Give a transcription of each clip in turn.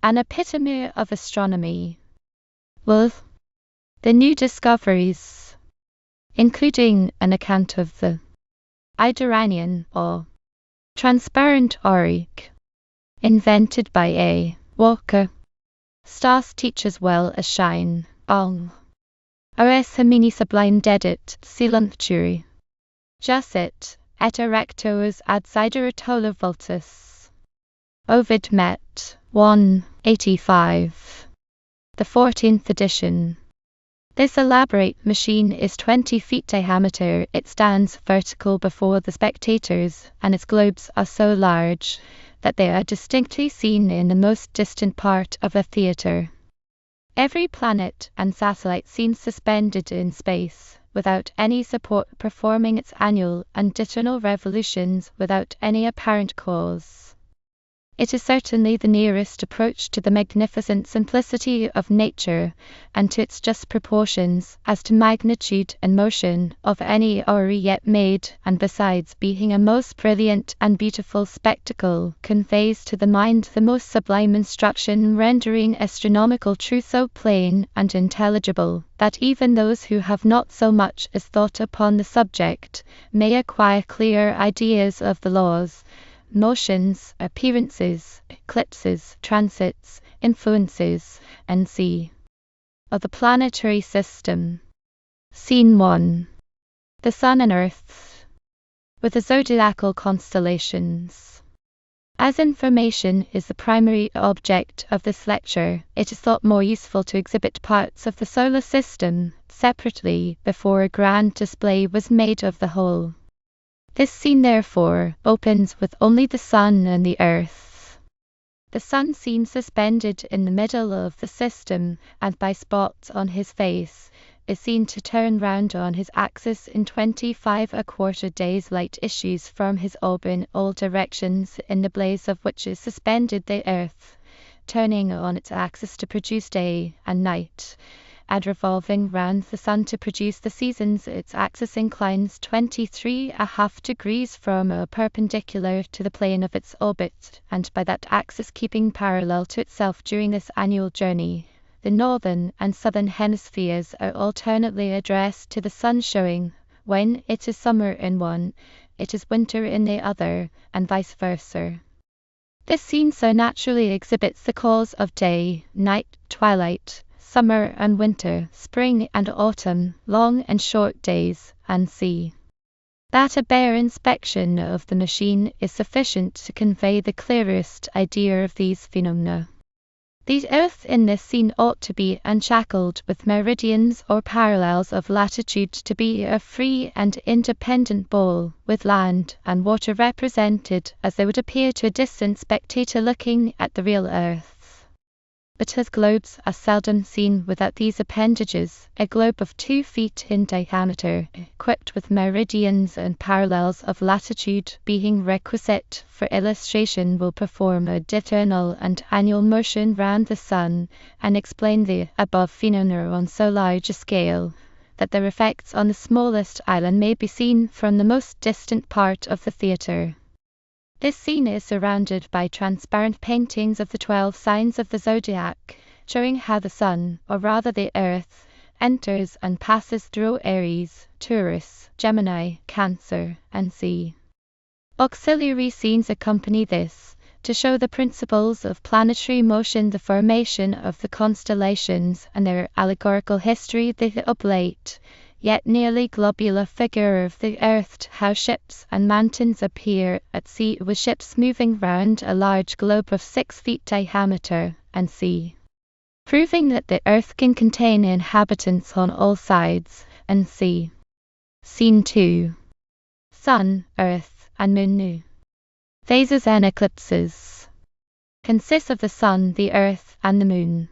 An epitome of astronomy. With the new discoveries, including an account of the eídouraníon, or transparent orrery, invented by A. Walker. Stars teach as well as shine. Ong. Ores homini sublime dedit, silentiuri. Jacet, et erectos ad siderotola vultus. Ovid Met. 185. The 14th edition. This elaborate machine is 20 feet diameter. It stands vertical before the spectators, and its globes are so large that they are distinctly seen in the most distant part of a theater. Every planet and satellite seems suspended in space, without any support, performing its annual and diurnal revolutions without any apparent cause. It is certainly the nearest approach to the magnificent simplicity of nature, and to its just proportions, as to magnitude and motion, of any orrery yet made, and besides being a most brilliant and beautiful spectacle, conveys to the mind the most sublime instruction, rendering astronomical truth so plain and intelligible, that even those who have not so much as thought upon the subject, may acquire clear ideas of the laws, motions, appearances, eclipses, transits, influences, and of the planetary system. Scene 1. The Sun and Earth, with the zodiacal constellations. As information is the primary object of this lecture, it is thought more useful to exhibit parts of the solar system separately before a grand display was made of the whole. This scene therefore opens with only the Sun and the Earth. The Sun seen suspended in the middle of the system, and by spots on his face, is seen to turn round on his axis in 25¼ days. Light issues from his orb in all directions, in the blaze of which is suspended the Earth, turning on its axis to produce day and night, and revolving round the Sun to produce the seasons. Its axis inclines 23½ degrees from a perpendicular to the plane of its orbit, and by that axis keeping parallel to itself during this annual journey. The northern and southern hemispheres are alternately addressed to the Sun, showing, when it is summer in one, it is winter in the other, and vice versa. This scene so naturally exhibits the cause of day, night, twilight, summer and winter, spring and autumn, long and short days, and that a bare inspection of the machine is sufficient to convey the clearest idea of these phenomena. The Earth in this scene ought to be unshackled with meridians or parallels of latitude, to be a free and independent ball, with land and water represented as they would appear to a distant spectator looking at the real Earth. But as globes are seldom seen without these appendages, a globe of 2 feet in diameter, equipped with meridians and parallels of latitude being requisite for illustration, will perform a diurnal and annual motion round the Sun, and explain the above phenomena on so large a scale, that their effects on the smallest island may be seen from the most distant part of the theatre. This scene is surrounded by transparent paintings of the 12 signs of the zodiac, showing how the Sun, or rather the Earth, enters and passes through Aries, Taurus, Gemini, Cancer, and Auxiliary scenes accompany this, to show the principles of planetary motion, the formation of the constellations, and their allegorical history. The oblate, yet nearly globular figure of the Earth, how ships and mountains appear at sea, with ships moving round a large globe of 6 feet diameter, and proving that the Earth can contain inhabitants on all sides, and Scene 2. Sun, Earth, and Moon. New phases and eclipses. Consists of the Sun, the Earth, and the Moon.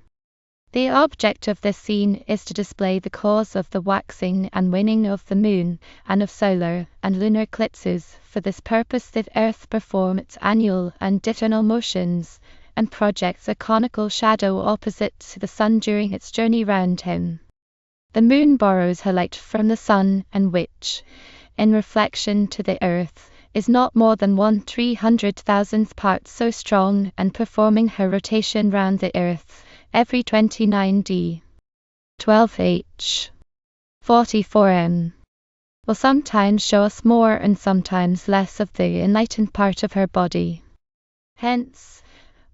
The object of this scene is to display the cause of the waxing and waning of the Moon, and of solar and lunar eclipses. For this purpose the Earth performs its annual and diurnal motions, and projects a conical shadow opposite to the Sun during its journey round him. The Moon borrows her light from the Sun, and which, in reflection to the Earth, is not more than 1/300,000th part so strong and performing her rotation round the Earth every 29d. 12h. 44m. Will sometimes show us more and sometimes less of the enlightened part of her body. Hence,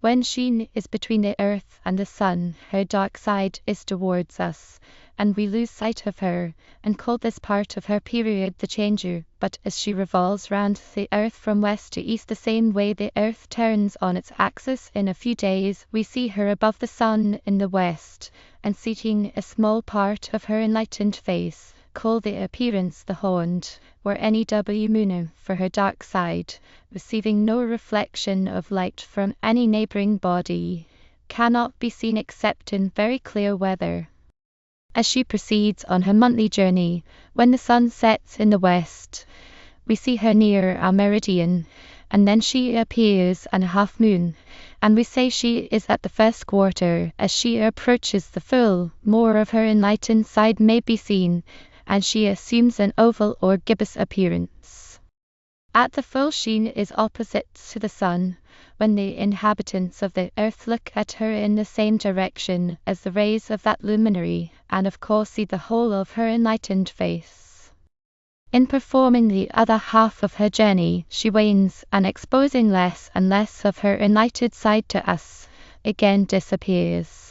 when she is between the Earth and the Sun, her dark side is towards us, and we lose sight of her, and call this part of her period the changer. But as she revolves round the Earth from west to east the same way the Earth turns on its axis in a few days, we see her above the Sun in the west, and seeing a small part of her enlightened face, call the appearance the horned, or eídouraníon, for her dark side, receiving no reflection of light from any neighbouring body, cannot be seen except in very clear weather. As she proceeds on her monthly journey, when the sun sets in the west, we see her near our meridian, and then she appears on a half moon, and we say she is at the first quarter. As she approaches the full, more of her enlightened side may be seen, and she assumes an oval or gibbous appearance. At the full she is opposite to the sun, when the inhabitants of the earth look at her in the same direction as the rays of that luminary, and of course see the whole of her enlightened face. In performing the other half of her journey, she wanes, and exposing less and less of her enlightened side to us, again disappears.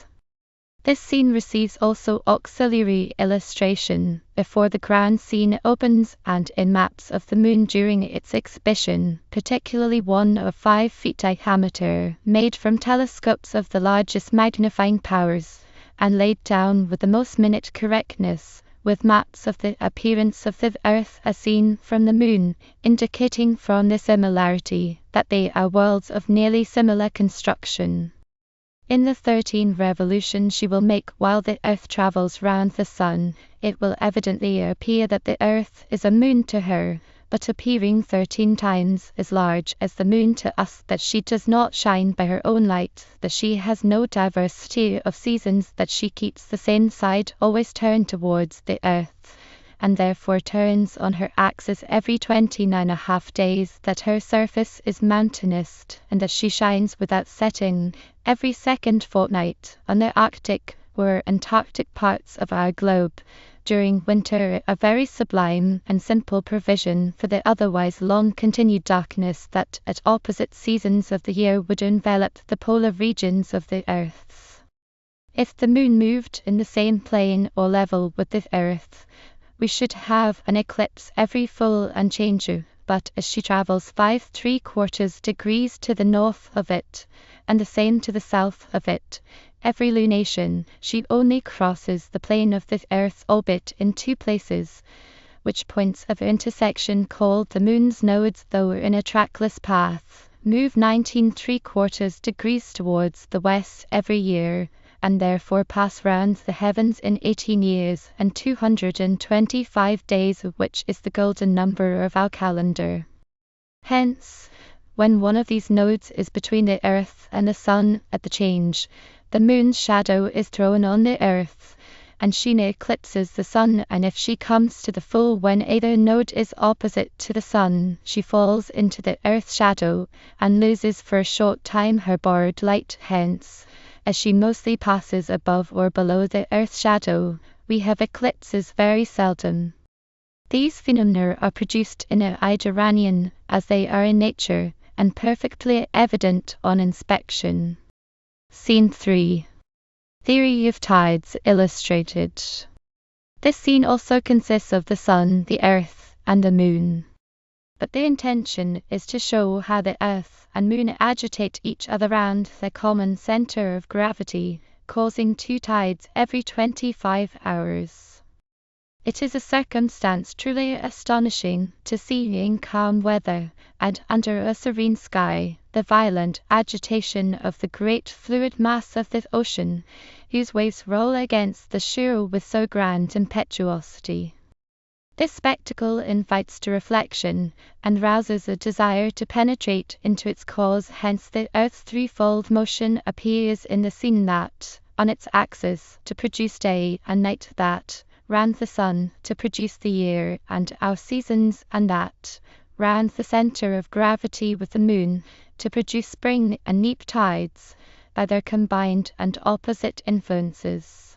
This scene receives also auxiliary illustration before the grand scene opens and in maps of the moon during its exhibition, particularly one of 5 feet diameter, made from telescopes of the largest magnifying powers, and laid down with the most minute correctness, with maps of the appearance of the Earth as seen from the moon, indicating from the similarity that they are worlds of nearly similar construction. In the 13 revolutions she will make while the Earth travels round the Sun, it will evidently appear that the Earth is a moon to her, but appearing 13 times as large as the moon to us, that she does not shine by her own light, that she has no diversity of seasons, that she keeps the same side always turned towards the Earth, and therefore turns on her axis every 29½ days, that her surface is mountainous, and that she shines without setting every second fortnight on the Arctic or Antarctic parts of our globe, during winter, a very sublime and simple provision for the otherwise long-continued darkness that at opposite seasons of the year would envelop the polar regions of the Earth. If the moon moved in the same plane or level with the Earth, we should have an eclipse every full and change, but as she travels 5¾ degrees to the north of it, and the same to the south of it, every lunation, she only crosses the plane of the Earth's orbit in 2 places, which points of intersection called the moon's nodes, though in a trackless path, move 19¾ degrees towards the west every year, and therefore pass round the heavens in 18 years and 225 days, which is the golden number of our calendar. Hence, when one of these nodes is between the Earth and the Sun at the change, the moon's shadow is thrown on the Earth, and she eclipses the Sun, and if she comes to the full when either node is opposite to the Sun, she falls into the Earth's shadow, and loses for a short time her borrowed light. Hence, as she mostly passes above or below the Earth's shadow, we have eclipses very seldom. These phenomena are produced in eídouraníon, as they are in nature, and perfectly evident on inspection. Scene 3. Theory of tides illustrated. This scene also consists of the Sun, the Earth, and the Moon. But the intention is to show how the Earth and Moon agitate each other round their common center of gravity, causing 2 tides every 25 hours. It is a circumstance truly astonishing to see in calm weather, and under a serene sky, the violent agitation of the great fluid mass of the ocean, whose waves roll against the shore with so grand impetuosity. This spectacle invites to reflection, and rouses a desire to penetrate into its cause. Hence the Earth's threefold motion appears in the scene, that, on its axis, to produce day and night, that, round the Sun, to produce the year and our seasons, and that, round the center of gravity with the moon to produce spring and neap tides by their combined and opposite influences.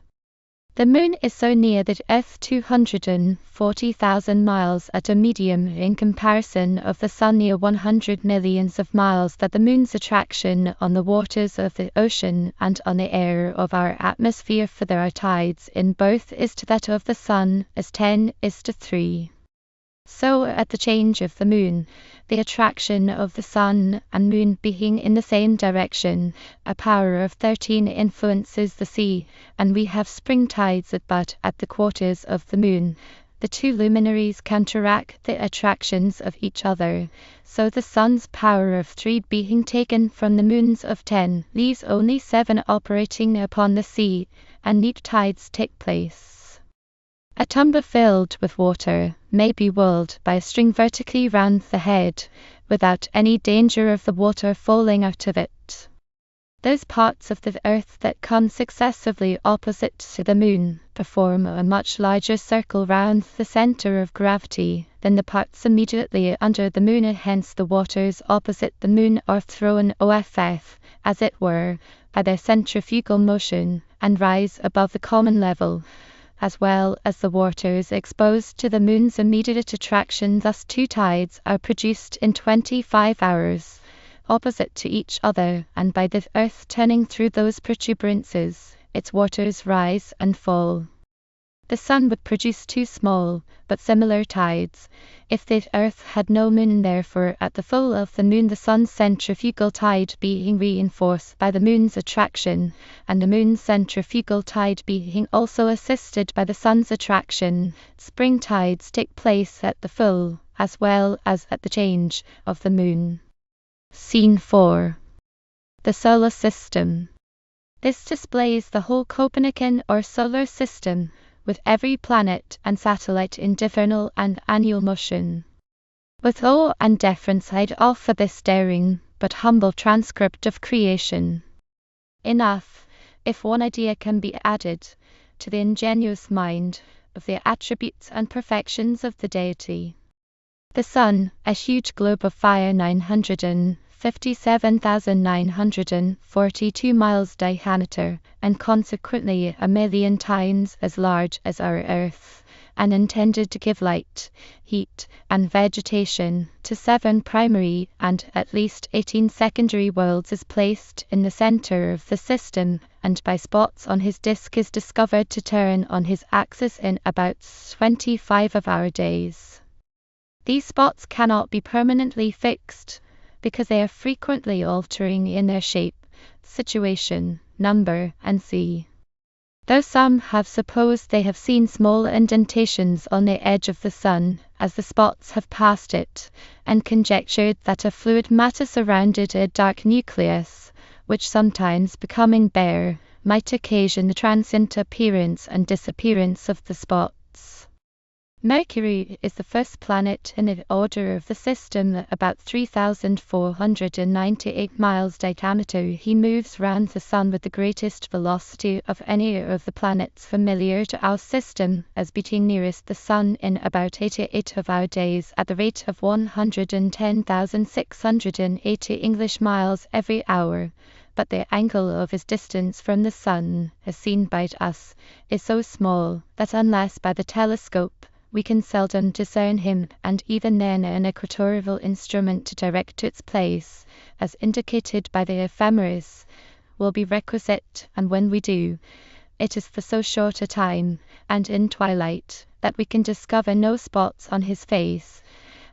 The moon is so near the Earth 240,000 miles at a medium in comparison of the sun near 100 millions of miles that the moon's attraction on the waters of the ocean and on the air of our atmosphere for there are tides in both is to that of the sun as 10:3. So at the change of the moon, the attraction of the sun and moon being in the same direction, a power of 13 influences the sea, and we have spring tides but at the quarters of the moon. The two luminaries counteract the attractions of each other, so the sun's power of 3 being taken from the moon's of 10 leaves only 7 operating upon the sea, and neap tides take place. A tumbler filled with water may be whirled by a string vertically round the head, without any danger of the water falling out of it. Those parts of the earth that come successively opposite to the moon perform a much larger circle round the center of gravity than the parts immediately under the moon, hence the waters opposite the moon are thrown off, as it were, by their centrifugal motion, and rise above the common level, as well as the waters exposed to the moon's immediate attraction. Thus 2 tides are produced in 25 hours, opposite to each other, and by the earth turning through those protuberances, its waters rise and fall. The sun would produce 2 small, but similar tides, if the earth had no moon. Therefore at the full of the moon the sun's centrifugal tide being reinforced by the moon's attraction, and the moon's centrifugal tide being also assisted by the sun's attraction, spring tides take place at the full, as well as at the change, of the moon. Scene 4. The solar system. This displays the whole Copernican or solar system, with every planet and satellite in diurnal and annual motion. With awe and deference I'd offer this daring but humble transcript of creation. Enough, if one idea can be added, to the ingenious mind, of the attributes and perfections of the deity. The sun, a huge globe of fire 957,942 miles diameter, and consequently 1,000,000 times as large as our Earth, and intended to give light, heat, and vegetation to 7 primary and at least 18 secondary worlds, is placed in the center of the system, and by spots on his disk is discovered to turn on his axis in about 25 of our days. These spots cannot be permanently fixed, because they are frequently altering in their shape, situation, number, and sea. Though some have supposed they have seen small indentations on the edge of the sun, as the spots have passed it, and conjectured that a fluid matter surrounded a dark nucleus, which sometimes becoming bare, might occasion the transient appearance and disappearance of the spots. Mercury is the first planet in the order of the system, about 3,498 miles diameter. He moves round the sun with the greatest velocity of any of the planets familiar to our system, as being nearest the sun in about 88 of our days at the rate of 110,680 English miles every hour. But the angle of his distance from the sun, as seen by us, is so small that unless by the telescope, we can seldom discern him, and even then an equatorial instrument to direct to its place, as indicated by the ephemeris, will be requisite, and when we do, it is for so short a time, and in twilight, that we can discover no spots on his face,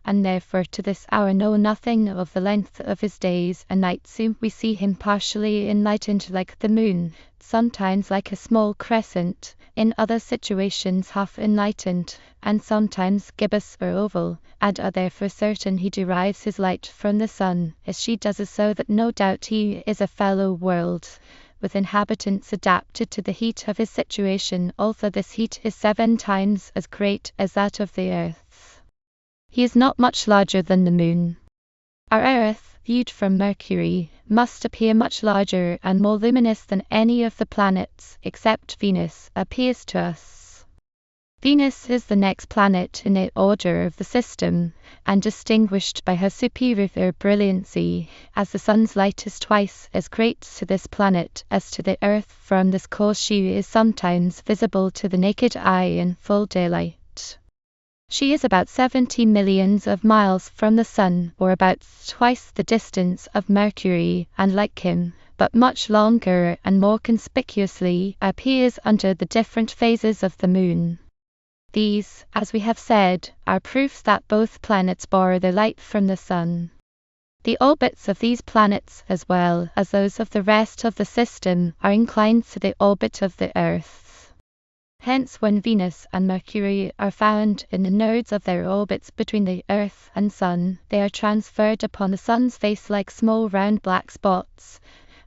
and therefore to this hour know nothing of the length of his days and nights. Soon we see him partially enlightened like the moon, sometimes like a small crescent, in other situations half enlightened, and sometimes gibbous or oval, and are therefore certain he derives his light from the sun, as she does, so that no doubt he is a fellow world, with inhabitants adapted to the heat of his situation, although this heat is 7 times as great as that of the earth. He is not much larger than the moon. Our Earth, viewed from Mercury, must appear much larger and more luminous than any of the planets, except Venus, appears to us. Venus is the next planet in the order of the system, and distinguished by her superior brilliancy, as the sun's light is twice as great to this planet as to the Earth. From this cause she is sometimes visible to the naked eye in full daylight. She is about 70 millions of miles from the sun, or about twice the distance of Mercury, and like him, but much longer and more conspicuously, appears under the different phases of the moon. These, as we have said, are proofs that both planets borrow their light from the sun. The orbits of these planets, as well as those of the rest of the system, are inclined to the orbit of the Earth. Hence, when Venus and Mercury are found in the nodes of their orbits between the Earth and Sun, they are transferred upon the Sun's face like small round black spots,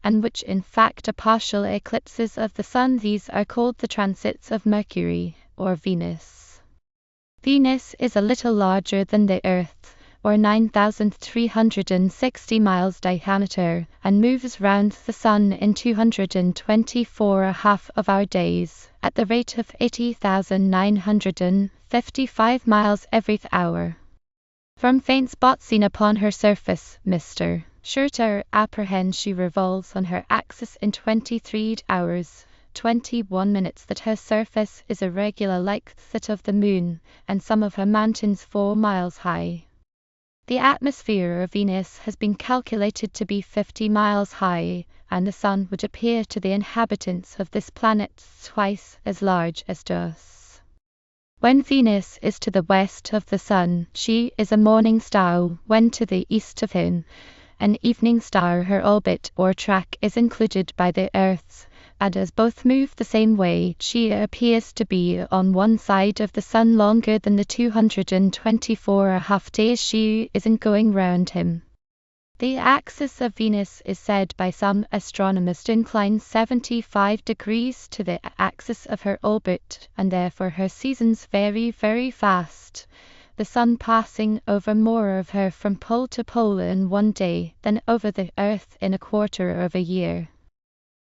and which in fact are partial eclipses of the Sun. These are called the transits of Mercury, or Venus. Venus is a little larger than the Earth, or 9,360 miles diameter, and moves round the Sun in 224.5 of our days, at the rate of 80,955 miles every hour. From faint spots seen upon her surface, Mr. Schurter apprehends she revolves on her axis in 23 hours, 21 minutes, that her surface is irregular like that of the moon, and some of her mountains 4 miles high. The atmosphere of Venus has been calculated to be 50 miles high, and the sun would appear to the inhabitants of this planet twice as large as to us. When Venus is to the west of the sun, she is a morning star. When to the east of him, an evening star. Her orbit or track is included by the Earth's, and as both move the same way, she appears to be on one side of the sun longer than the 224.5 days she is in going round him. The axis of Venus is said by some astronomers to incline 75 degrees to the axis of her orbit, and therefore her seasons vary very fast, the sun passing over more of her from pole to pole in one day than over the Earth in a quarter of a year.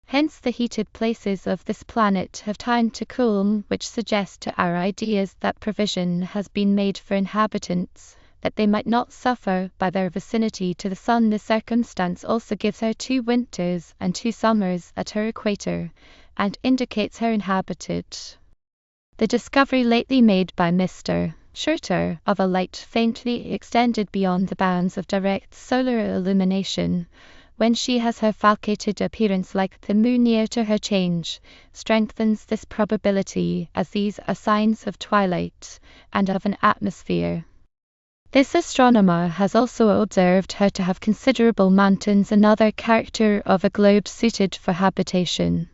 Hence the heated places of this planet have time to cool, which suggests to our ideas that provision has been made for inhabitants, that they might not suffer by their vicinity to the sun. This circumstance also gives her 2 winters and 2 summers at her equator, and indicates her inhabited. The discovery lately made by Mr. Schurter of a light faintly extended beyond the bounds of direct solar illumination, when she has her falcated appearance like the moon near to her change, strengthens this probability, as these are signs of twilight and of an atmosphere. This astronomer has also observed her to have considerable mountains, another character of a globe suited for habitation.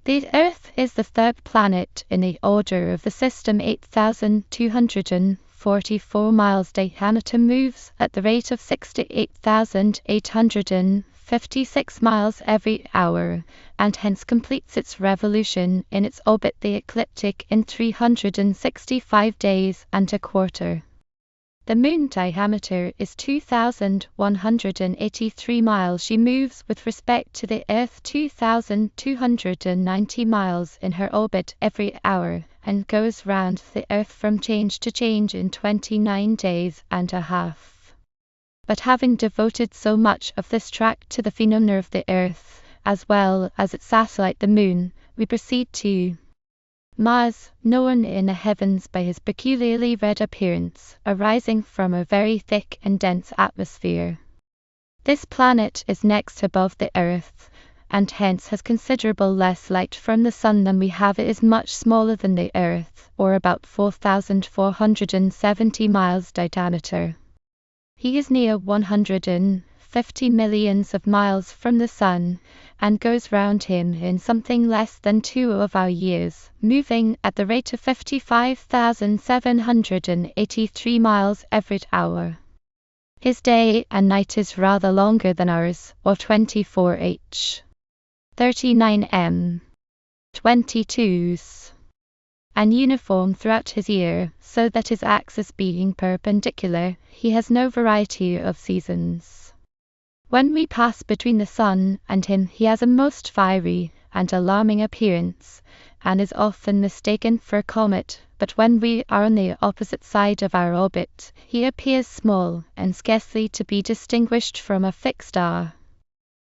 The Earth is the 3rd planet in the order of the system, 8,244 miles diameter, moves at the rate of 68,856 miles every hour, and hence completes its revolution in its orbit, the ecliptic, in 365 days and a quarter. The moon diameter is 2,183 miles. She moves with respect to the Earth 2,290 miles in her orbit every hour, and goes round the Earth from change to change in 29 days and a half. But having devoted so much of this tract to the phenomena of the Earth, as well as its satellite the moon, we proceed to Mars, known in the heavens by his peculiarly red appearance, arising from a very thick and dense atmosphere. This planet is next above the Earth, and hence has considerable less light from the sun than we have. It is much smaller than the Earth, or about 4,470 miles diameter. He is near 150 millions of miles from the sun, and goes round him in something less than 2 of our years, moving at the rate of 55,783 miles every hour. His day and night is rather longer than ours, or 24h. 39m. 22s. And uniform throughout his year, so that his axis being perpendicular, he has no variety of seasons. When we pass between the sun and him, he has a most fiery and alarming appearance, and is often mistaken for a comet, but when we are on the opposite side of our orbit, he appears small and scarcely to be distinguished from a fixed star.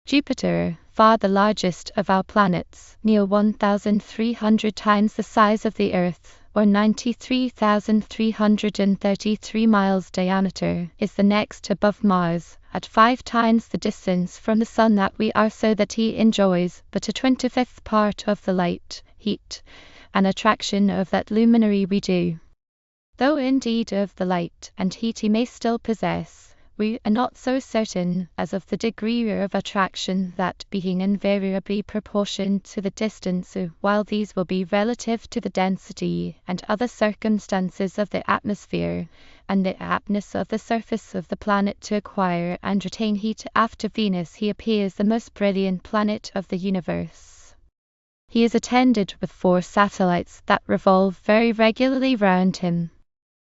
Jupiter, far the largest of our planets, near 1,300 times the size of the Earth, or 93,333 miles diameter, is the next above Mars, at 5 times the distance from the Sun that we are, so that he enjoys but a 25th part of the light, heat, and attraction of that luminary we do. Though indeed of the light and heat he may still possess, we are not so certain as of the degree of attraction, that being invariably proportioned to the distance, while these will be relative to the density and other circumstances of the atmosphere, and the aptness of the surface of the planet to acquire and retain heat, after Venus he appears the most brilliant planet of the universe. He is attended with 4 satellites that revolve very regularly round him.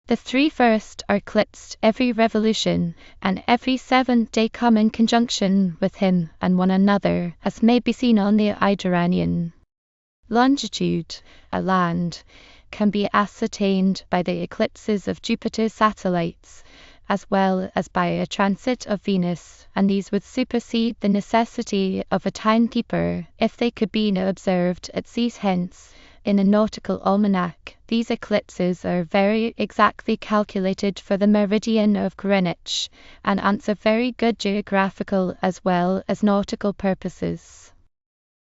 The 3 first are eclipsed every revolution, and every 7th day come in conjunction with him and one another, as may be seen on the eídouraníon. Longitude, a land, can be ascertained by the eclipses of Jupiter's satellites, as well as by a transit of Venus, and these would supersede the necessity of a timekeeper if they could be observed at sea. Hence, in a nautical almanac, these eclipses are very exactly calculated for the meridian of Greenwich, and answer very good geographical as well as nautical purposes.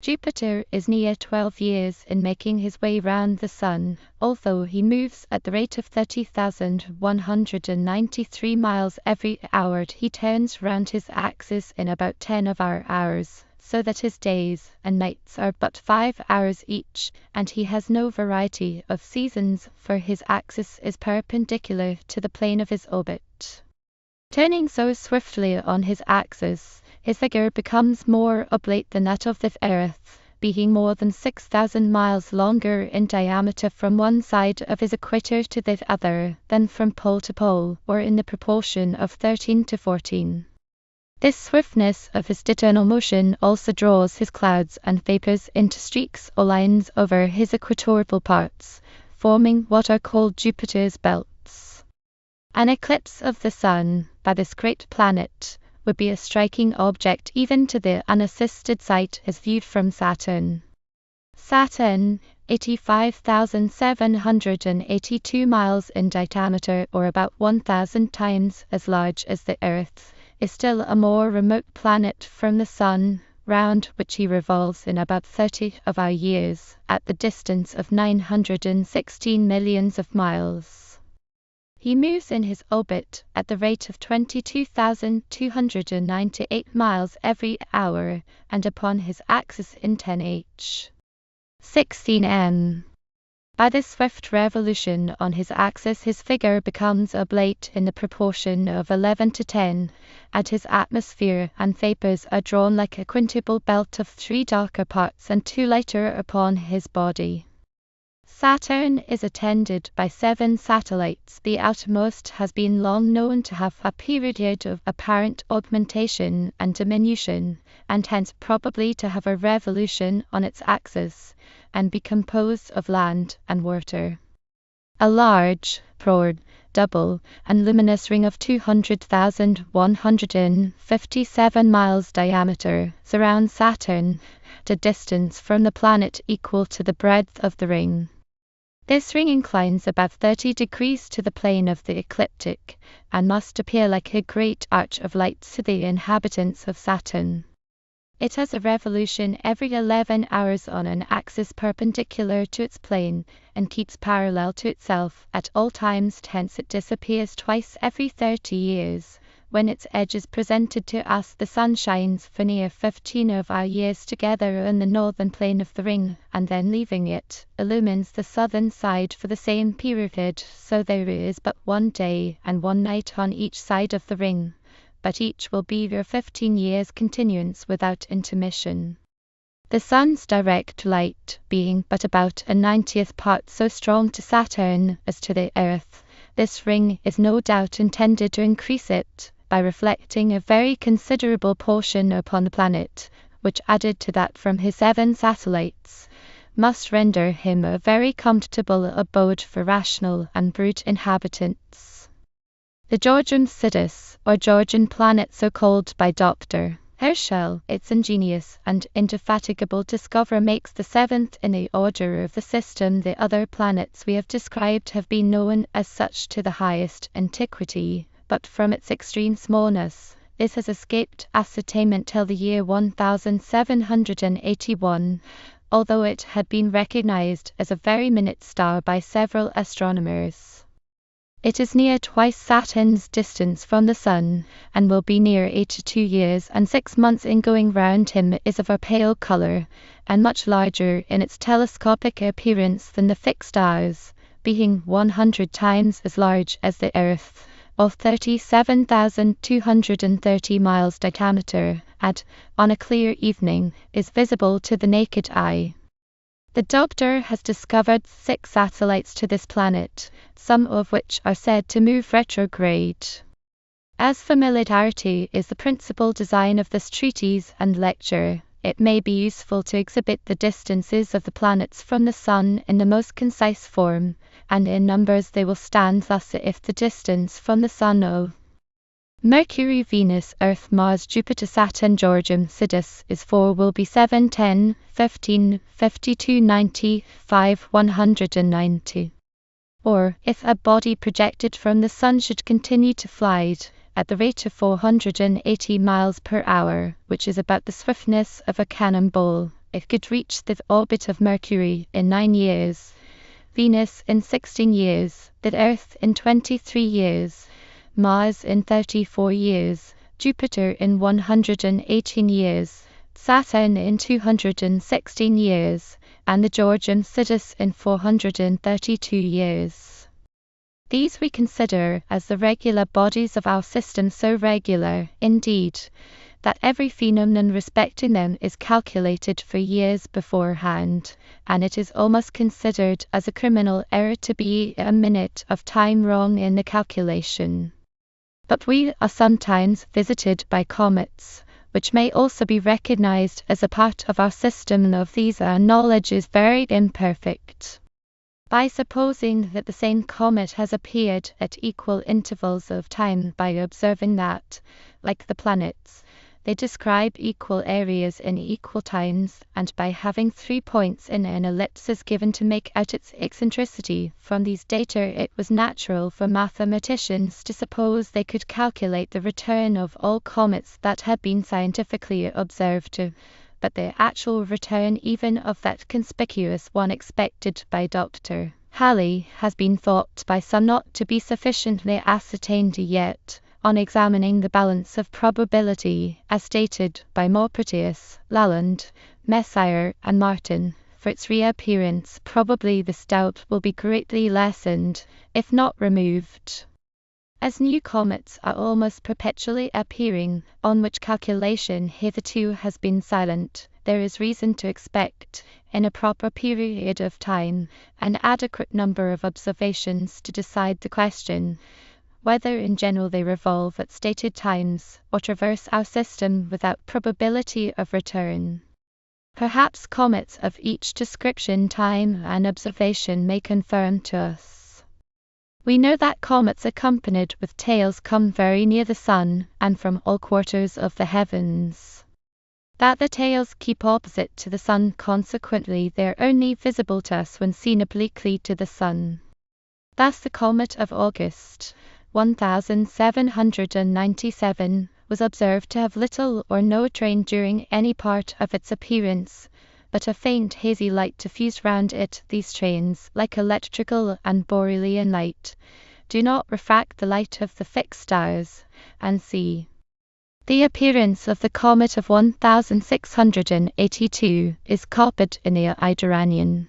Jupiter is near 12 years in making his way round the Sun, although he moves at the rate of 30,193 miles every hour. He turns round his axis in about 10 of our hours, so that his days and nights are but 5 hours each, and he has no variety of seasons, for his axis is perpendicular to the plane of his orbit. Turning so swiftly on his axis, his figure becomes more oblate than that of the Earth, being more than 6,000 miles longer in diameter from one side of his equator to the other than from pole to pole, or in the proportion of 13 to 14. This swiftness of his diurnal motion also draws his clouds and vapors into streaks or lines over his equatorial parts, forming what are called Jupiter's belts. An eclipse of the Sun by this great planet would be a striking object even to the unassisted sight as viewed from Saturn. Saturn, 85,782 miles in diameter, or about 1,000 times as large as the Earth, is still a more remote planet from the Sun, round which he revolves in about 30 of our years, at the distance of 916 millions of miles. He moves in his orbit at the rate of 22,298 miles every hour, and upon his axis in 10h. 16m. By this swift revolution on his axis his figure becomes oblate in the proportion of 11 to 10, and his atmosphere and vapors are drawn like a quintuple belt of 3 darker parts and 2 lighter upon his body. Saturn is attended by 7 satellites. The outermost has been long known to have a period of apparent augmentation and diminution, and hence probably to have a revolution on its axis, and be composed of land and water. A large, broad, double, and luminous ring of 200,157 miles diameter surrounds Saturn, at a distance from the planet equal to the breadth of the ring. This ring inclines about 30 degrees to the plane of the ecliptic, and must appear like a great arch of light to the inhabitants of Saturn. It has a revolution every 11 hours on an axis perpendicular to its plane, and keeps parallel to itself at all times. Hence it disappears twice every 30 years. When its edge is presented to us, the Sun shines for near 15 of our years together in the northern plane of the ring, and then leaving it, illumines the southern side for the same period, so there is but 1 day and 1 night on each side of the ring, but each will be your 15 years continuance without intermission. The Sun's direct light being but about a 90th part so strong to Saturn as to the Earth, this ring is no doubt intended to increase it, by reflecting a very considerable portion upon the planet, which, added to that from his 7 satellites, must render him a very comfortable abode for rational and brute inhabitants. The Georgium Sidus, or Georgian planet, so called by Dr. Herschel, its ingenious and indefatigable discoverer, makes the seventh in the order of the system. The other planets we have described have been known as such to the highest antiquity, but from its extreme smallness, this has escaped ascertainment till the year 1781, although it had been recognized as a very minute star by several astronomers. It is near twice Saturn's distance from the Sun, and will be near 82 years and 6 months in going round him. Is of a pale colour, and much larger in its telescopic appearance than the fixed stars, being 100 times as large as the Earth, of 37,230 miles diameter, and, on a clear evening, is visible to the naked eye. The Doctor has discovered 6 satellites to this planet, some of which are said to move retrograde. As familiarity is the principal design of this treatise and lecture, it may be useful to exhibit the distances of the planets from the Sun in the most concise form, and in numbers they will stand thus: if the distance from the Sun of Mercury, Venus, Earth, Mars, Jupiter, Saturn, Georgium Sidus is 4, will be 7, 10, 15, 52, 90, 5, 190. Or, if a body projected from the Sun should continue to fly at the rate of 480 miles per hour, which is about the swiftness of a cannonball, it could reach the orbit of Mercury in 9 years, Venus in 16 years, the Earth in 23 years, Mars in 34 years, Jupiter in 118 years, Saturn in 216 years, and the Georgium Sidus in 432 years. These we consider as the regular bodies of our system, so regular, indeed, that every phenomenon respecting them is calculated for years beforehand, and it is almost considered as a criminal error to be a minute of time wrong in the calculation. But we are sometimes visited by comets, which may also be recognized as a part of our system, and of these our knowledge is very imperfect. By supposing that the same comet has appeared at equal intervals of time, by observing that, like the planets, they describe equal areas in equal times, and by having 3 points in an ellipse as given to make out its eccentricity, from these data it was natural for mathematicians to suppose they could calculate the return of all comets that had been scientifically observed, but the actual return even of that conspicuous one expected by Dr. Halley has been thought by some not to be sufficiently ascertained yet. On examining the balance of probability, as stated by Maupertuis, Lalande, Messier, and Martin, for its reappearance, probably this doubt will be greatly lessened, if not removed. As new comets are almost perpetually appearing, on which calculation hitherto has been silent, there is reason to expect, in a proper period of time, an adequate number of observations to decide the question, whether in general they revolve at stated times, or traverse our system without probability of return. Perhaps comets of each description, time, and observation may confirm to us. We know that comets accompanied with tails come very near the Sun, and from all quarters of the heavens. That the tails keep opposite to the Sun, consequently they are only visible to us when seen obliquely to the Sun. Thus the comet of August 1797 was observed to have little or no train during any part of its appearance, but a faint hazy light diffused round it. These trains, like electrical and Borrelian light, do not refract the light of the fixed stars, and c. The appearance of the comet of 1682 is copied in the eídouraníon.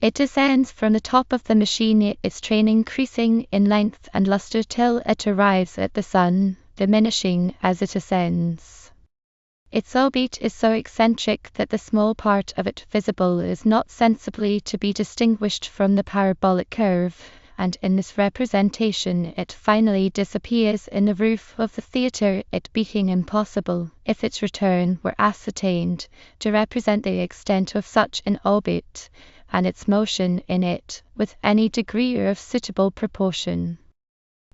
It descends from the top of the machine, its train increasing in length and lustre till it arrives at the Sun, diminishing as it ascends. Its orbit is so eccentric that the small part of it visible is not sensibly to be distinguished from the parabolic curve, and in this representation it finally disappears in the roof of the theatre, it being impossible, if its return were ascertained, to represent the extent of such an orbit, and its motion in it, with any degree of suitable proportion.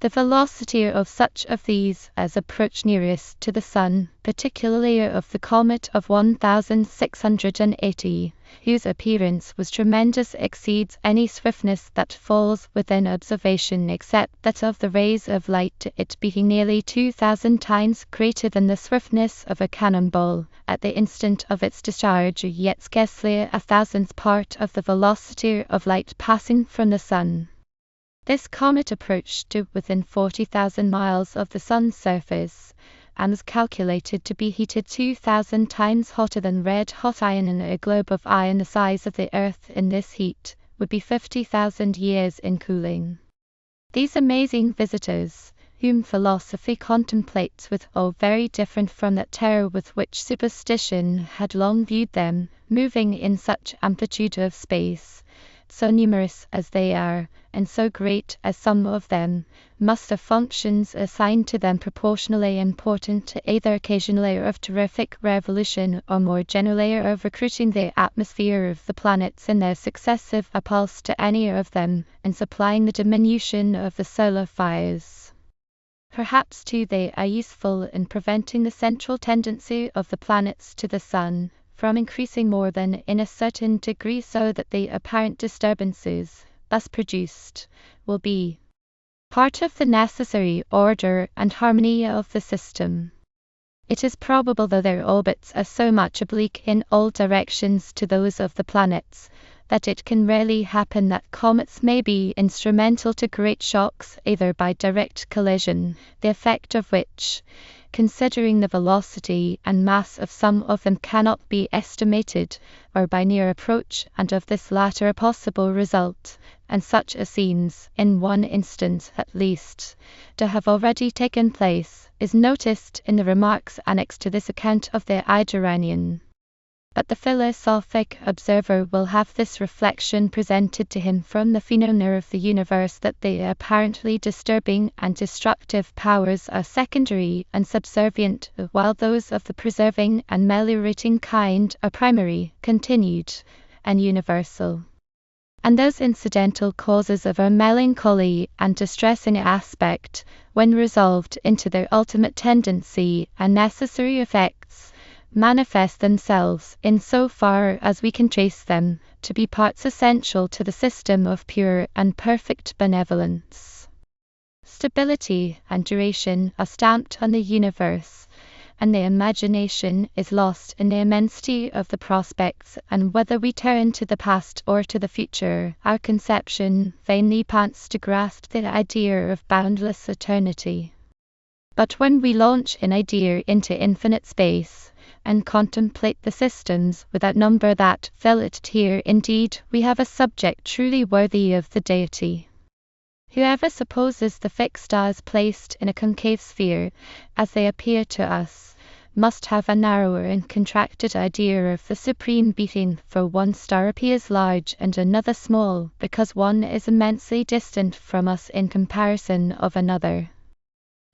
The velocity of such of these as approach nearest to the Sun, particularly of the comet of 1680, whose appearance was tremendous, exceeds any swiftness that falls within observation except that of the rays of light, it being nearly 2000 times greater than the swiftness of a cannon-ball at the instant of its discharge, yet scarcely a thousandth part of the velocity of light passing from the Sun. This comet approached to within 40,000 miles of the Sun's surface, and was calculated to be heated 2,000 times hotter than red-hot iron, and a globe of iron the size of the Earth in this heat would be 50,000 years in cooling. These amazing visitors, whom philosophy contemplates with awe very different from that terror with which superstition had long viewed them, moving in such amplitude of space, so numerous as they are, and so great as some of them, must have functions assigned to them proportionally important, either occasionally of terrific revolution, or more generally of recruiting the atmosphere of the planets in their successive appulse to any of them, and supplying the diminution of the solar fires. Perhaps too they are useful in preventing the central tendency of the planets to the Sun from increasing more than in a certain degree, so that the apparent disturbances thus produced will be part of the necessary order and harmony of the system. It is probable, though their orbits are so much oblique in all directions to those of the planets, that it can rarely happen that comets may be instrumental to great shocks, either by direct collision, the effect of which, considering the velocity and mass of some of them, cannot be estimated, or by near approach, and of this latter a possible result, and such as seems, in one instance at least, to have already taken place, is noticed in the remarks annexed to this account of the eídouraníon. But the philosophic observer will have this reflection presented to him from the phenomena of the universe, that the apparently disturbing and destructive powers are secondary and subservient, while those of the preserving and meliorating kind are primary, continued, and universal. And those incidental causes of a melancholy and distressing aspect, when resolved into their ultimate tendency and necessary effects, manifest themselves, in so far as we can trace them, to be parts essential to the system of pure and perfect benevolence. Stability and duration are stamped on the universe, and the imagination is lost in the immensity of the prospects, and whether we turn to the past or to the future, our conception vainly pants to grasp the idea of boundless eternity. But when we launch an idea into infinite space, and contemplate the systems without number that fill it, here indeed we have a subject truly worthy of the deity. Whoever supposes the fixed stars placed in a concave sphere, as they appear to us, must have a narrower and contracted idea of the supreme being, for one star appears large and another small, because one is immensely distant from us in comparison of another.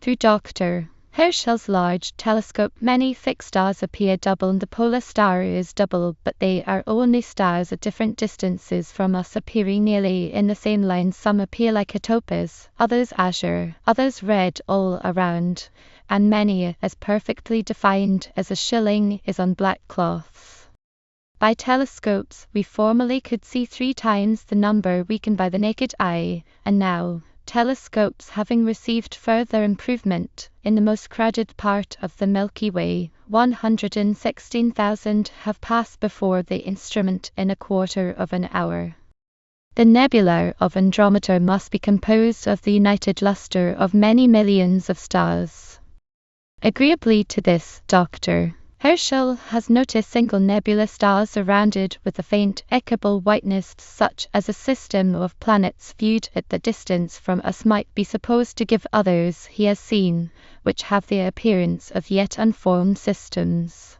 Through Dr. Herschel's large telescope many fixed stars appear double, and the polar star is double, but they are only stars at different distances from us, appearing nearly in the same line. Some appear like a topaz, others azure, others red all around, and many as perfectly defined as a shilling is on black cloth. By telescopes we formerly could see 3 times the number we can by the naked eye, and now, telescopes having received further improvement, in the most crowded part of the Milky Way, 116,000 have passed before the instrument in a quarter of an hour. The nebula of Andromeda must be composed of the united lustre of many millions of stars. Agreeably to this, Dr. Herschel has noticed single nebula stars surrounded with a faint equable whiteness, such as a system of planets viewed at the distance from us might be supposed to give. Others he has seen, which have the appearance of yet unformed systems.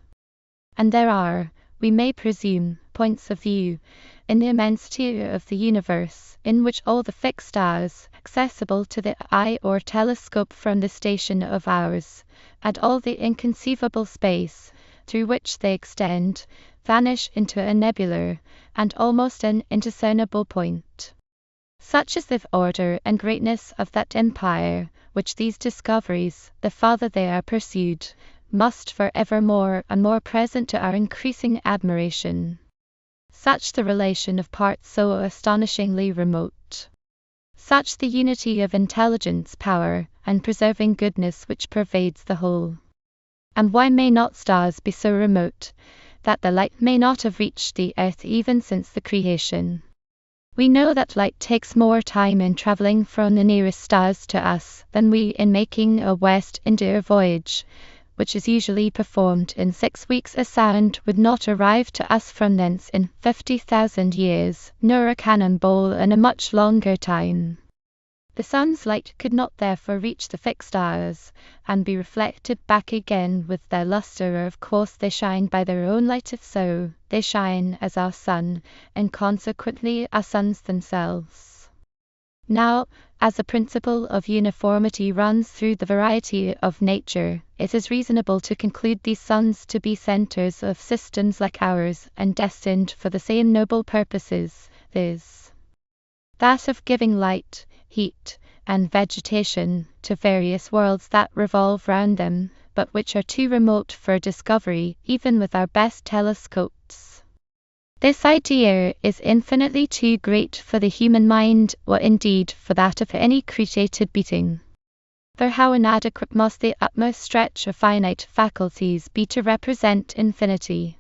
And there are, we may presume, points of view, in the immensity of the universe, in which all the fixed stars, accessible to the eye or telescope from the station of ours, and all the inconceivable space through which they extend, vanish into a nebular, and almost an indiscernible point. Such is the order and greatness of that empire, which these discoveries, the farther they are pursued, must for ever more and more present to our increasing admiration. Such the relation of parts so astonishingly remote. Such the unity of intelligence, power, and preserving goodness which pervades the whole. And why may not stars be so remote, that the light may not have reached the earth even since the creation? We know that light takes more time in traveling from the nearest stars to us than we in making a West India voyage, which is usually performed in 6 weeks. A sound would not arrive to us from thence in 50,000 years, nor a cannonball in a much longer time. The sun's light could not therefore reach the fixed stars, and be reflected back again with their lustre. Of course they shine by their own light. If so, they shine as our sun, and consequently our suns themselves. Now, as the principle of uniformity runs through the variety of nature, it is reasonable to conclude these suns to be centers of systems like ours, and destined for the same noble purposes, viz., that of giving light, heat, and vegetation to various worlds that revolve round them, but which are too remote for discovery even with our best telescopes. This idea is infinitely too great for the human mind, or indeed for that of any created being. For how inadequate must the utmost stretch of finite faculties be to represent infinity?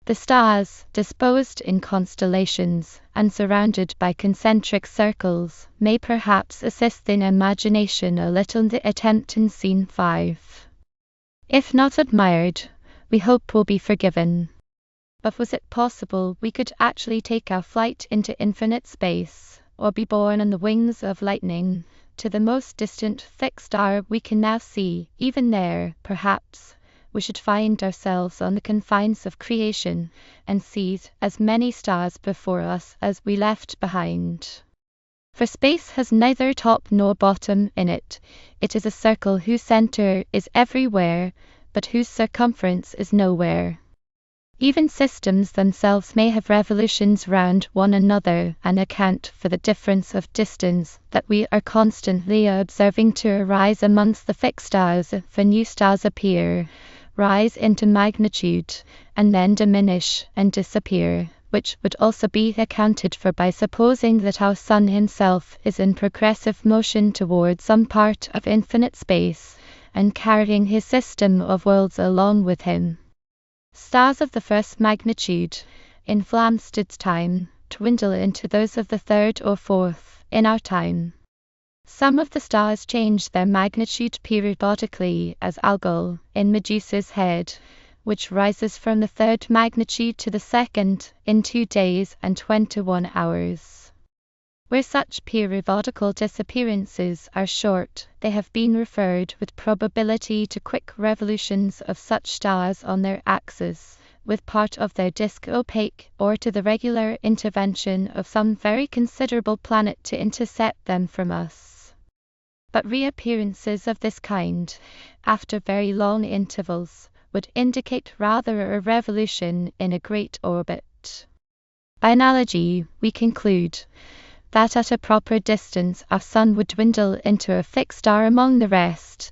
The stars, disposed in constellations, and surrounded by concentric circles, may perhaps assist the imagination a little in the attempt in Scene 5. If not admired, we hope will be forgiven. But was it possible we could actually take our flight into infinite space, or be borne on the wings of lightning, to the most distant fixed star we can now see? Even there, perhaps, we should find ourselves on the confines of creation, and seize as many stars before us as we left behind. For space has neither top nor bottom in it. It is a circle whose center is everywhere, but whose circumference is nowhere. Even systems themselves may have revolutions round one another, and account for the difference of distance that we are constantly observing to arise amongst the fixed stars. For new stars appear, rise into magnitude, and then diminish and disappear, which would also be accounted for by supposing that our sun himself is in progressive motion towards some part of infinite space, and carrying his system of worlds along with him. Stars of the first magnitude, in Flamsteed's time, dwindle into those of the third or fourth, in our time. Some of the stars change their magnitude periodically, as Algol, in Medusa's head, which rises from the third magnitude to the second, in 2 days and 21 hours. Where such periodical disappearances are short, they have been referred with probability to quick revolutions of such stars on their axis, with part of their disk opaque, or to the regular intervention of some very considerable planet to intercept them from us. But reappearances of this kind, after very long intervals, would indicate rather a revolution in a great orbit. By analogy, we conclude that at a proper distance our sun would dwindle into a fixed star among the rest,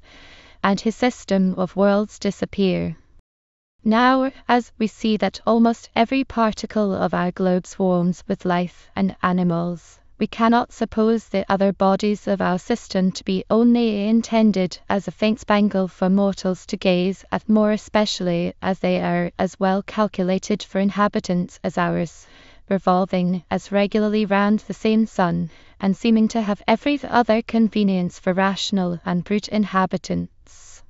and his system of worlds disappear. Now, as we see that almost every particle of our globe swarms with life and animals, we cannot suppose the other bodies of our system to be only intended as a faint spangle for mortals to gaze at, more especially as they are as well calculated for inhabitants as ours, revolving as regularly round the same sun, and seeming to have every other convenience for rational and brute inhabitants.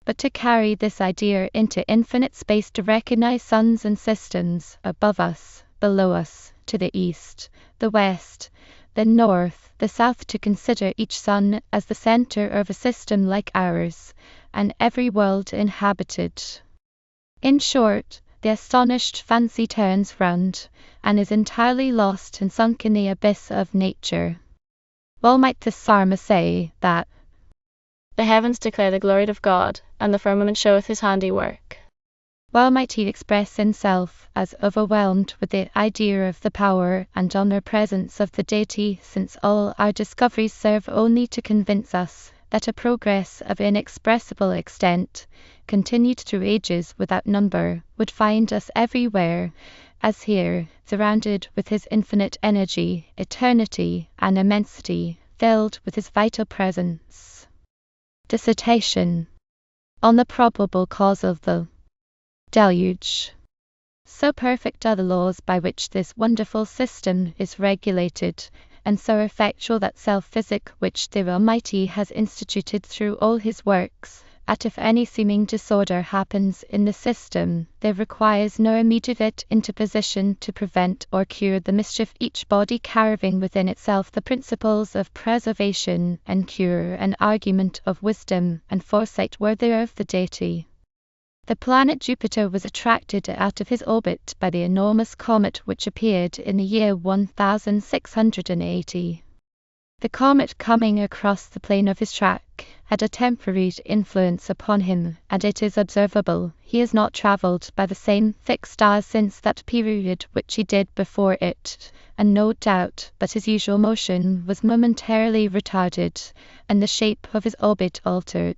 But to carry this idea into infinite space, to recognize suns and systems above us, below us, to the east, the west, the north, the south, to consider each sun as the center of a system like ours, and every world inhabited. In short, the astonished fancy turns round, and is entirely lost and sunk in the abyss of nature. Well might the psalmist say that the heavens declare the glory of God, and the firmament showeth his handiwork. well might he express himself as overwhelmed with the idea of the power and omnipresence of the Deity, since all our discoveries serve only to convince us that a progress of inexpressible extent, continued through ages without number, would find us everywhere, as here, surrounded with his infinite energy, eternity, and immensity, filled with his vital presence. Dissertation on the probable cause of the deluge. So perfect are the laws by which this wonderful system is regulated, and so effectual that self-physic which the Almighty has instituted through all his works, that if any seeming disorder happens in the system, there requires no immediate interposition to prevent or cure the mischief, each body carrying within itself the principles of preservation and cure, an argument of wisdom and foresight worthy of the Deity. The planet Jupiter was attracted out of his orbit by the enormous comet which appeared in the year 1680. The comet, coming across the plane of his track, had a temporary influence upon him, and it is observable he has not travelled by the same fixed star since that period which he did before it, and no doubt but his usual motion was momentarily retarded, and the shape of his orbit altered.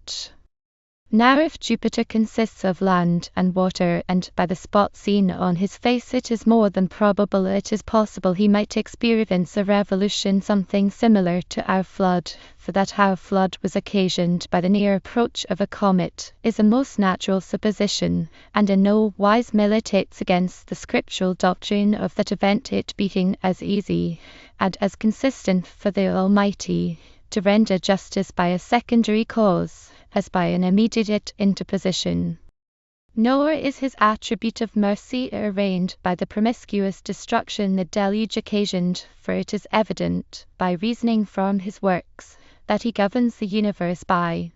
Now if Jupiter consists of land and water, and by the spot seen on his face it is more than probable it is possible he might experience a revolution something similar to our flood, for that our flood was occasioned by the near approach of a comet is a most natural supposition, and in no wise militates against the scriptural doctrine of that event, it being as easy and as consistent for the Almighty to render justice by a secondary cause as by an immediate interposition. Nor is his attribute of mercy arraigned by the promiscuous destruction the deluge occasioned, for it is evident, by reasoning from his works, that he governs the universe by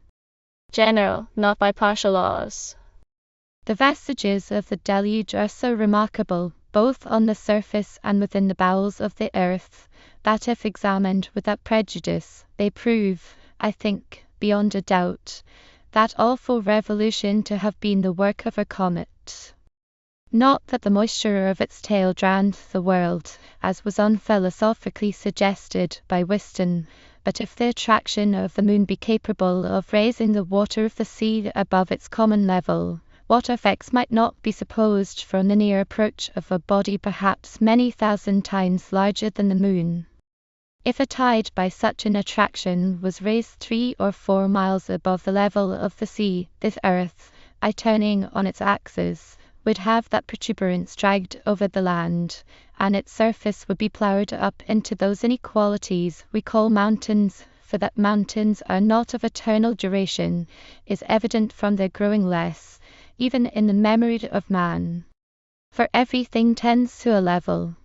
general, not by partial laws. The vestiges of the deluge are so remarkable, both on the surface and within the bowels of the earth, that if examined without prejudice, they prove, I think, beyond a doubt, that awful revolution to have been the work of a comet. Not that the moisture of its tail drowned the world, as was unphilosophically suggested by Whiston, but if the attraction of the moon be capable of raising the water of the sea above its common level, what effects might not be supposed from the near approach of a body perhaps many thousand times larger than the moon? If a tide by such an attraction was raised 3 or 4 miles above the level of the sea, this earth, by turning on its axis, would have that protuberance dragged over the land, and its surface would be ploughed up into those inequalities we call mountains, for that mountains are not of eternal duration is evident from their growing less, even in the memory of man. For everything tends to a level.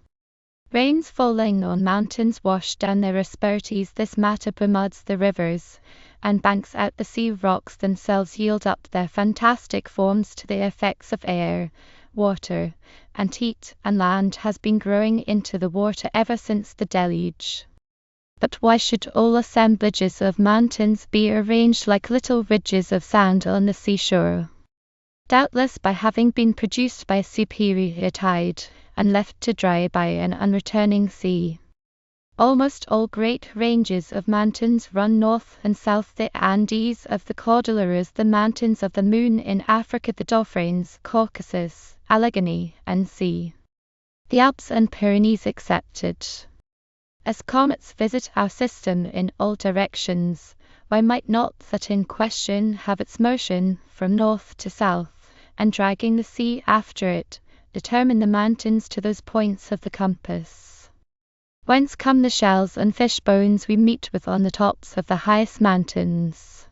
Rains falling on mountains wash down their asperities, this matter bemuds the rivers, and banks out the sea rocks themselves yield up their fantastic forms to the effects of air, water, and heat, and land has been growing into the water ever since the deluge. But why should all assemblages of mountains be arranged like little ridges of sand on the seashore? Doubtless by having been produced by a superior tide, and left to dry by an unreturning sea. Almost all great ranges of mountains run north and south, the Andes of the Cordilleras, the mountains of the moon in Africa, the Dauphrins, Caucasus, Allegheny, and sea. The Alps and Pyrenees excepted. As comets visit our system in all directions, why might not that in question have its motion from north to south, and dragging the sea after it, determine the mountains to those points of the compass? Whence come the shells and fish bones we meet with on the tops of the highest mountains?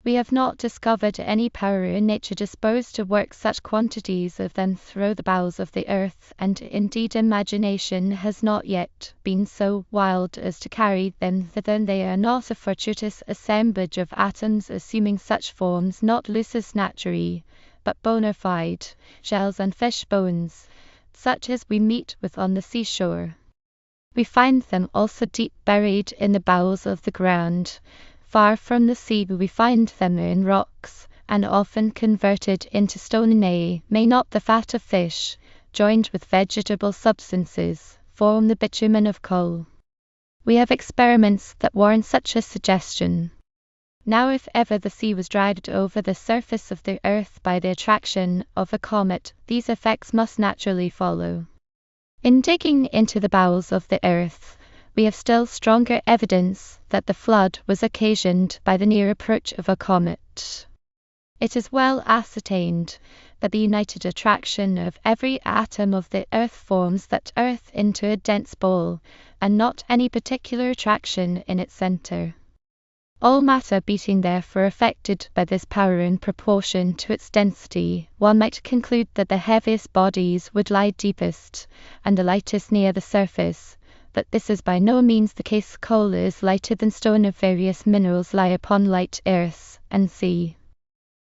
We have not discovered any power in nature disposed to work such quantities of them through the bowels of the earth, and indeed imagination has not yet been so wild as to carry them thither. They are not a fortuitous assemblage of atoms assuming such forms, not lusus naturae, but bona fide shells and fish bones, such as we meet with on the seashore. We find them also deep buried in the bowels of the ground. Far from the sea we find them in rocks, and often converted into stone. Nay, may not the fat of fish, joined with vegetable substances, form the bitumen of coal? We have experiments that warrant such a suggestion. Now if ever the sea was dragged over the surface of the earth by the attraction of a comet, these effects must naturally follow. In digging into the bowels of the earth, we have still stronger evidence that the flood was occasioned by the near approach of a comet. It is well ascertained that the united attraction of every atom of the earth forms that earth into a dense ball, and not any particular attraction in its center. All matter beating therefore affected by this power in proportion to its density, one might conclude that the heaviest bodies would lie deepest, and the lightest near the surface, but this is by no means the case. Coal is lighter than stone of various minerals lie upon light earth and sea,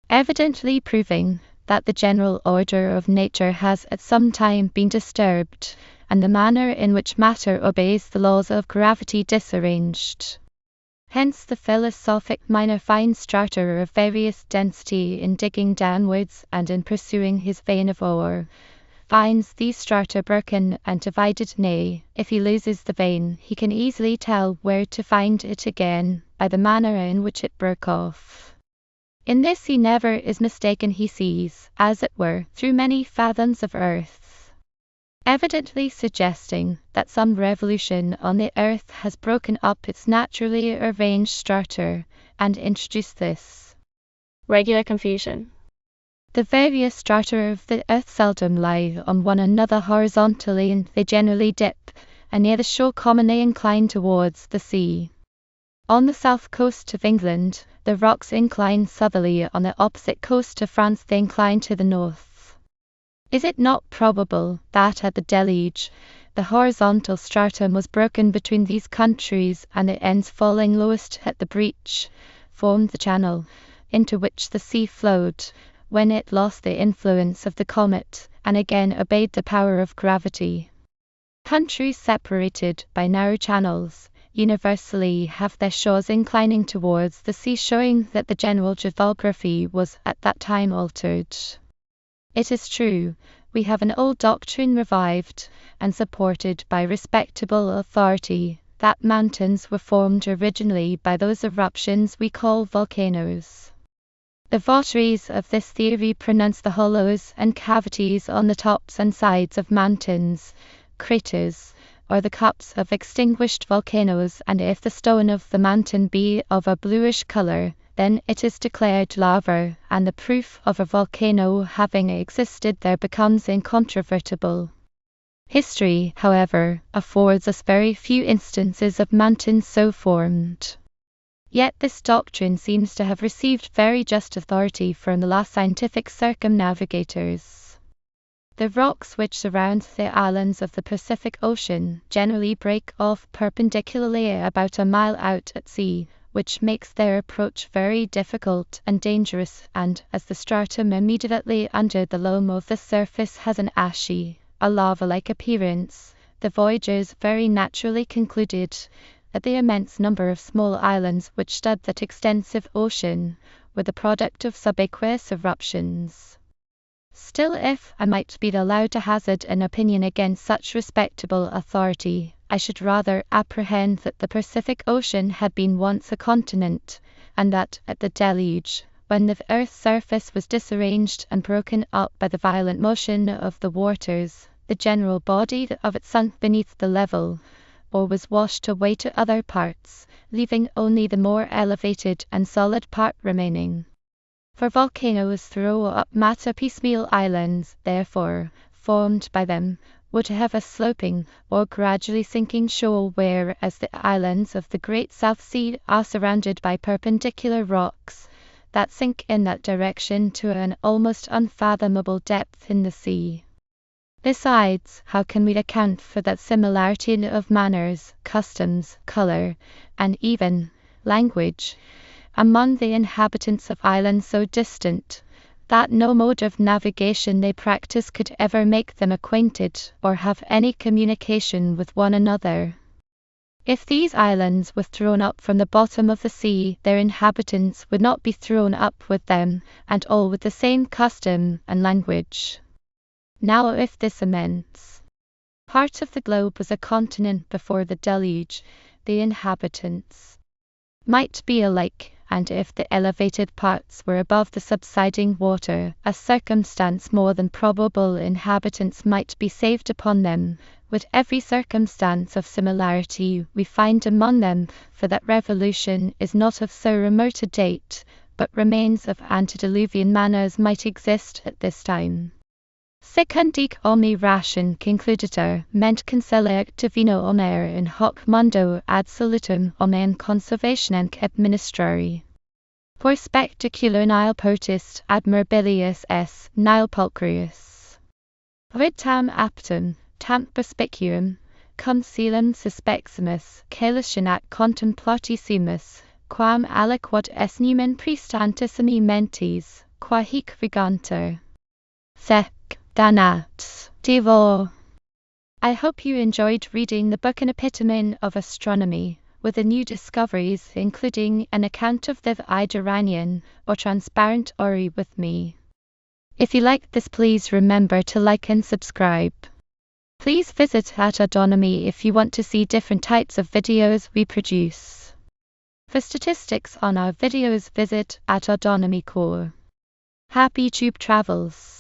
evidently proving that the general order of nature has at some time been disturbed, and the manner in which matter obeys the laws of gravity disarranged. Hence the philosophic miner finds strata of various density in digging downwards, and in pursuing his vein of ore, finds these strata broken and divided. Nay, if he loses the vein, he can easily tell where to find it again, by the manner in which it broke off. In this he never is mistaken. He sees, as it were, through many fathoms of earth, evidently suggesting that some revolution on the earth has broken up its naturally arranged strata, and introduced this regular confusion. The various strata of the earth seldom lie on one another horizontally, and they generally dip, and near the shore commonly incline towards the sea. On the south coast of England, the rocks incline southerly. On the opposite coast of France they incline to the north. Is it not probable that at the deluge, the horizontal stratum was broken between these countries, and the ends falling lowest at the breach, formed the channel, into which the sea flowed, when it lost the influence of the comet, and again obeyed the power of gravity? Countries separated by narrow channels universally have their shores inclining towards the sea, showing that the general geography was at that time altered. It is true, we have an old doctrine revived, and supported by respectable authority, that mountains were formed originally by those eruptions we call volcanoes. The votaries of this theory pronounce the hollows and cavities on the tops and sides of mountains craters, or the cups of extinguished volcanoes, and if the stone of the mountain be of a bluish color, then it is declared lava, and the proof of a volcano having existed there becomes incontrovertible. History, however, affords us very few instances of mountains so formed. Yet this doctrine seems to have received very just authority from the last scientific circumnavigators. The rocks which surround the islands of the Pacific Ocean generally break off perpendicularly about a mile out at sea, which makes their approach very difficult and dangerous, and as the stratum immediately under the loam of the surface has an ashy, a lava-like appearance, the voyagers very naturally concluded that the immense number of small islands which stud that extensive ocean were the product of subaqueous eruptions. Still, if I might be allowed to hazard an opinion against such respectable authority, I should rather apprehend that the Pacific Ocean had been once a continent, and that at the deluge, when the earth's surface was disarranged and broken up by the violent motion of the waters, the general body of it sunk beneath the level, or was washed away to other parts, leaving only the more elevated and solid part remaining. For volcanoes throw up matter piecemeal. Islands, therefore, formed by them, would have a sloping or gradually sinking shore, whereas the islands of the Great South Sea are surrounded by perpendicular rocks that sink in that direction to an almost unfathomable depth in the sea. Besides, how can we account for that similarity of manners, customs, color, and even language among the inhabitants of islands so distant, that no mode of navigation they practice could ever make them acquainted or have any communication with one another. If these islands were thrown up from the bottom of the sea, their inhabitants would not be thrown up with them, and all with the same custom and language. Now if this immense part of the globe was a continent before the deluge, the inhabitants might be alike, and if the elevated parts were above the subsiding water, a circumstance more than probable, inhabitants might be saved upon them, with every circumstance of similarity we find among them, for that revolution is not of so remote a date, but remains of antediluvian manners might exist at this time. Secundi omni ration concluditur, ment cancellae divino omere in hoc mundo ad solitum omnium conservationem administrari. For spectacular nihil potest admirabilius es, nihil pulchrius. Vid tam aptum, tam perspicuum, concealum suspeximus, caelestionat contemplatissimus, quam aliquod est numen prestantissimi mentis, qua hic vigantur. Sec. Danat. Divo. I hope you enjoyed reading the book An Epitome of Astronomy, with the new discoveries including an account of the eídouraníon, or transparent orrery, with me. If you liked this, please remember to like and subscribe. Please visit Astronomy if you want to see different types of videos we produce. For statistics on our videos, visit @astronomy core. Happy tube travels!